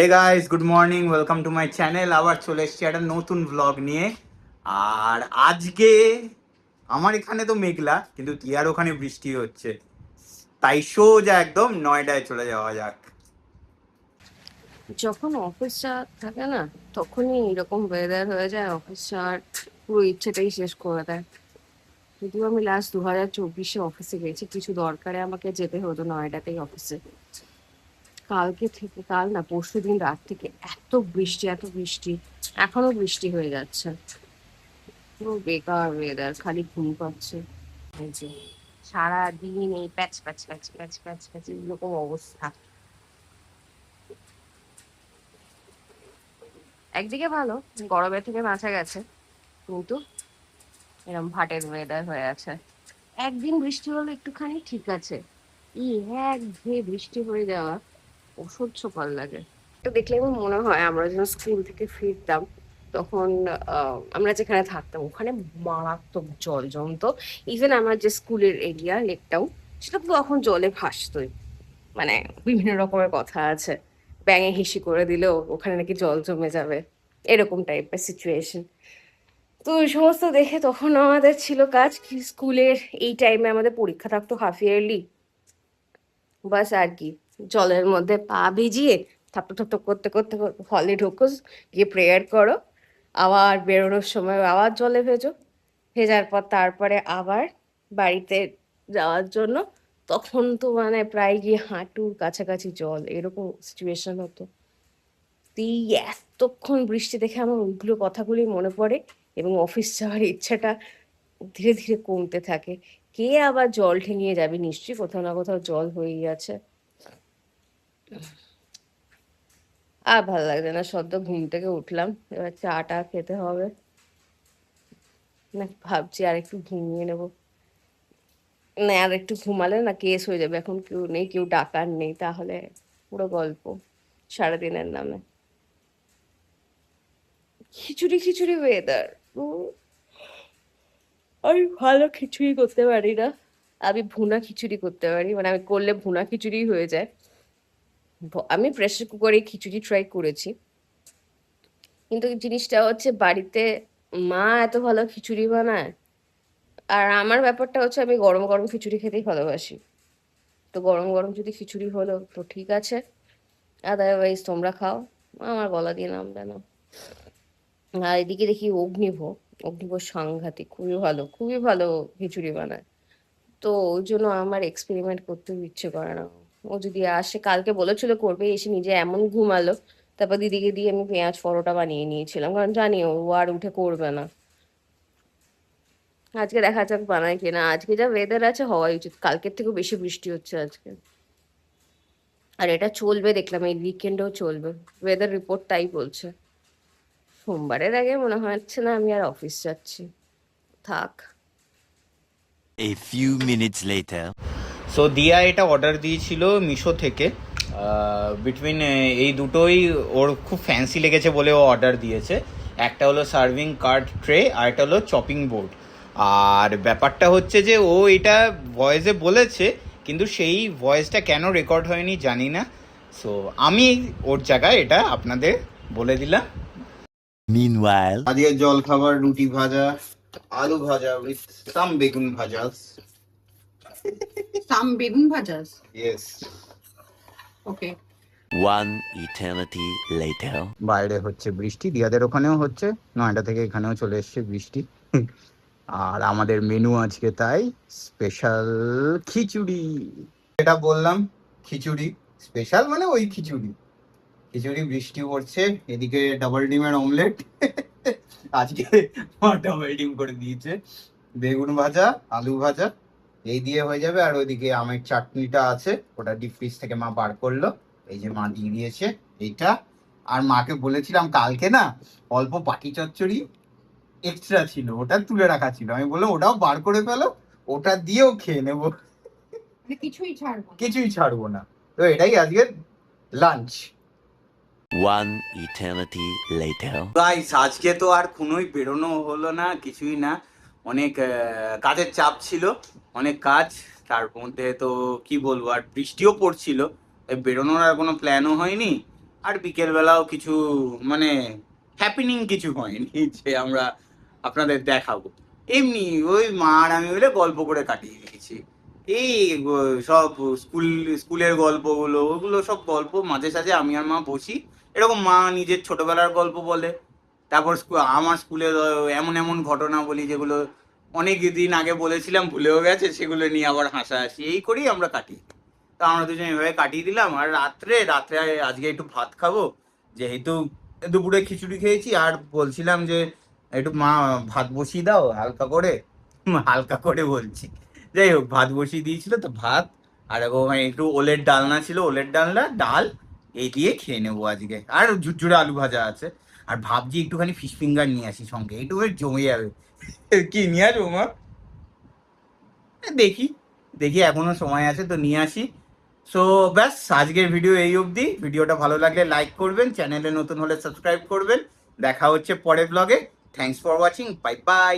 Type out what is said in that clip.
Hey guys, good morning, welcome to my channel. আবার চলে এসেছি একটা নতুন ব্লগ নিয়ে। আর আজকে আমার এখানে তো মেঘলা, কিন্তু টিয়ার ওখানে বৃষ্টি হচ্ছে। তাই সোজা একদম নয়ডায় চলে যাওয়া যাক। যখন অফিস যাওয়ার থাকে না, তখনই এরকম ওয়েদার হয়ে যায়, অফিস যাওয়ার পুরো ইচ্ছেটাই শেষ করে দেয়। যদিও আমি লাস্ট 2024-এ অফিসে গেছি, কিছু দরকারে আমাকে যেতে হতো নয়ডাতেই অফিসে। কাল না পরশু দিন রাত থেকে এত বৃষ্টি, এখনো বৃষ্টি হয়ে যাচ্ছে। পুরো বেকার ওয়েদার, খালি ঘুম পাচ্ছে। এই যে সারাদিন এই প্যাচ প্যাচ প্যাচ প্যাচ প্যাচ প্যাচ এরকম অবস্থা। একদিকে ভালো, গরমের থেকে বাঁচা গেছে, কিন্তু এরকম ভাটের ওয়েদার হয়ে আছে। একদিন বৃষ্টি হলো একটুখানি ঠিক আছে, এই একঘেয়ে বৃষ্টি হয়ে যাওয়া অসহ্যকর লাগে। তো দেখলে আমার মনে হয় আমরা যখন স্কুল থেকে ফিরতাম তখন আমরা যেখানে থাকতাম ওখানে মারাত্মক জল জমতো। ইভেন আমার যে স্কুলের এরিয়া লেকটাও, সেটা তো তখন জলে ভাসতোই। মানে বিভিন্ন রকমের কথা আছে, ব্যাঙে হিসি করে দিলেও ওখানে নাকি জল জমে যাবে, এরকম টাইপের সিচুয়েশন। তো ওই সমস্ত দেখে তখন আমাদের ছিল কাজ কি, স্কুলের এই টাইমে আমাদের পরীক্ষা থাকতো হাফ ইয়ারলি। বাস আর কি, জলের মধ্যে পা ভিজিয়ে থাপটপ থাপটপ করতে করতে হলে ঢোকো, গিয়ে প্রেয়ার করো, আবার বেরোনোর সময় আবার জলে ভেজো, ভেজার পর তারপরে আবার বাড়িতে যাওয়ার জন্য। তখন তো মানে প্রায় গিয়ে হাঁটুর কাছাকাছি জল, এরকম সিচুয়েশন হতো। তো এই এতক্ষণ বৃষ্টি দেখে আমার ওইগুলো কথাগুলোই মনে পড়ে, এবং অফিস যাওয়ার ইচ্ছাটা ধীরে ধীরে কমতে থাকে। কে আবার জল ঠেঙিয়ে যাবে, নিশ্চয়ই কোথাও না কোথাও জল হয়েই আছে। আর ভালো লাগছে না, সদ্য ঘুম থেকে উঠলাম, এবার চাটা খেতে হবে। না ভাবছি আর একটু ঘুমিয়ে নেবো, না আর একটু ঘুমালে না কেস হয়ে যাবে, এখন কেউ নেই, কেউ ডাকার নেই, তাহলে পুরো গল্প সারাদিনের নামে। খিচুড়ি খিচুড়ি ওয়েদার, আমি ভালো খিচুড়ি করতে পারি না। আমি ভুনা খিচুড়ি করতে পারি, মানে আমি করলে ভুনা খিচুড়ি হয়ে যায়। আমি প্রেসার কুকারে খিচুড়ি ট্রাই করেছি, কিন্তু জিনিসটা হচ্ছে বাড়িতে মা এত ভালো খিচুড়ি বানায়, আর আমার ব্যাপারটা হচ্ছে আমি গরম গরম খিচুড়ি খেতেই ভালোবাসি। তো গরম গরম যদি খিচুড়ি হলো তো ঠিক আছে, আদারওয়াইজ তোমরা খাও, আমার গলা দিয়ে নামবে না। আর এদিকে দেখি অগ্নিভোগ, অগ্নিভোগ সাংঘাতিক, খুবই ভালো খিচুড়ি বানায়। তো ওই জন্য আমার এক্সপেরিমেন্ট করতে ইচ্ছে করে না। ও যদি আসে, কালকে বলেছিল করবে, এসে নিজে এমন ঘুমালো, তারপর দিদিকে দিয়ে আমি পেঁয়াজ পরোটা বানিয়ে নিয়েছিলাম, কারণ জানি ও আর উঠে করবে না। আজকে দেখা যাক বানায় কিনা, আজকে যা ওয়েদার আছে হওয়াই উচিত, কালকের থেকেও বেশি বৃষ্টি হচ্ছে আজকে। আর এটা চলবে দেখলাম, এই উইকেন্ডেও চলবে, ওয়েদার রিপোর্ট তাই বলছে। সোমবারের আগে মনে হচ্ছে না আমি আর অফিস যাচ্ছি, থাক। A few minutes later. So দিয়া এটা অর্ডার দিয়েছিল মিশো থেকে। বিটুইন এই দুটোই ওর খুব ফ্যান্সি লেগেছে বলে ও অর্ডার দিয়েছে। একটা হলো সার্ভিং কার্ড ট্রে, আর একটা হলো চপিং বোর্ড। আর ব্যাপারটা হচ্ছে যে ও এটা ভয়েসে বলেছে, কিন্তু সেই ভয়েসটা কেন রেকর্ড হয়নি জানি না। সো আমি ওর জায়গায় এটা আপনাদের বলে দিলাম। Meanwhile. আজকে জল খাবার রুটি ভাজা, আলু ভাজা উইথ সাম বেগুন ভাজা। সাম বেগুন ভাজাস? ইয়েস। ওকে। One eternity later. বাইরে হচ্ছে বৃষ্টি, দিয়াদের ওখানেও হচ্ছে, নয়ডা থেকে এখানেও চলে এসছে বৃষ্টি। আর আমাদের মেনু আজকে তাই স্পেশাল খিচুড়ি। এটা বললাম, খিচুড়ি স্পেশাল মানে ওই খিচুড়ি। খিচুড়ি, বৃষ্টি পড়ছে, এদিকে ডাবল ডিমের অমলেট। আজকে মা ডাবল ডিম করে দিয়েছে, বেগুন ভাজা, আলু ভাজা, এই দিয়ে হয়ে যাবে। আর ওইদিকে আমের চাটনিটা আছে, ওটা ডিপ ফ্রিজ থেকে মা বার করলো, এই যে মা দিয়ে দিয়েছে এইটা। আর মাকে বলেছিলাম কালকে না, অল্প পাটি চচ্চড়ি এক্সট্রা ছিল, ওটা তুলে রাখা ছিল, আমি বললাম ওটাও বার করে ফেলো, ওটা দিয়েও খেয়ে নেবো, কিছুই ছাড়বো না। তো এটাই আজকের lunch. One eternity later. Guys, আজকে তো আর কোনোই বেরোনো হলো না, কিছুই না। অনেক কাজের চাপ ছিল, অনেক কাজ। তার মধ্যে তো কি বলবো, আর বৃষ্টিও পড়ছিল, বেরোনোর আর কোনো প্ল্যানও হয়নি। আর বিকেলবেলাও কিছু মানে হ্যাপিনিং কিছু হয়নি যে আমরা আপনাদের দেখাবো। এমনি ওই মা আর আমি মিলে গল্প করে কাটিয়ে দিয়েছি। এই সব স্কুলের গল্পগুলো, ওগুলো সব গল্প মাঝে সাঝে আমি আর মা বসি, এরকম মা নিজের ছোটবেলার গল্প বলে, তারপর আমার স্কুলের এমন এমন ঘটনা বলি যেগুলো অনেক দিন আগে বলেছিলাম ভুলেও গেছে, সেগুলো নিয়ে আবার হাসাহাসি এই করেই আমরা কাটি। তো আমরা দুজন এভাবে কাটিয়ে দিলাম। আর রাত্রে রাত্রে আজকে একটু ভাত খাবো, যেহেতু দুপুরে খিচুড়ি খেয়েছি, আর বলছিলাম যে একটু মা ভাত বসিয়ে দাও হালকা করে, হালকা করে বলছি, যাই হোক ভাত বসিয়ে দিয়েছিল, তো ভাত আর একটু ওলের ডালনা ছিল, ওলের ডালনা ডাল এই দিয়ে খেয়ে নেবো আজকে। আর ঝুরঝুরে আলু ভাজা আছে। আর ভাবছি একটুখানি ফিশ ফিঙ্গার নিয়ে আসি সঙ্গে, একটু জমে যাবে। কি নিয়ে আসবো মা? দেখি দেখি এখনো সময় আছে তো নিয়ে আসি। সো ব্যাস, আজকের ভিডিও এই অবধি। ভিডিওটা ভালো লাগলে লাইক করবেন, চ্যানেলে নতুন হলে সাবস্ক্রাইব করবেন। দেখা হচ্ছে পরের ব্লগে। Thanks for watching, bye bye.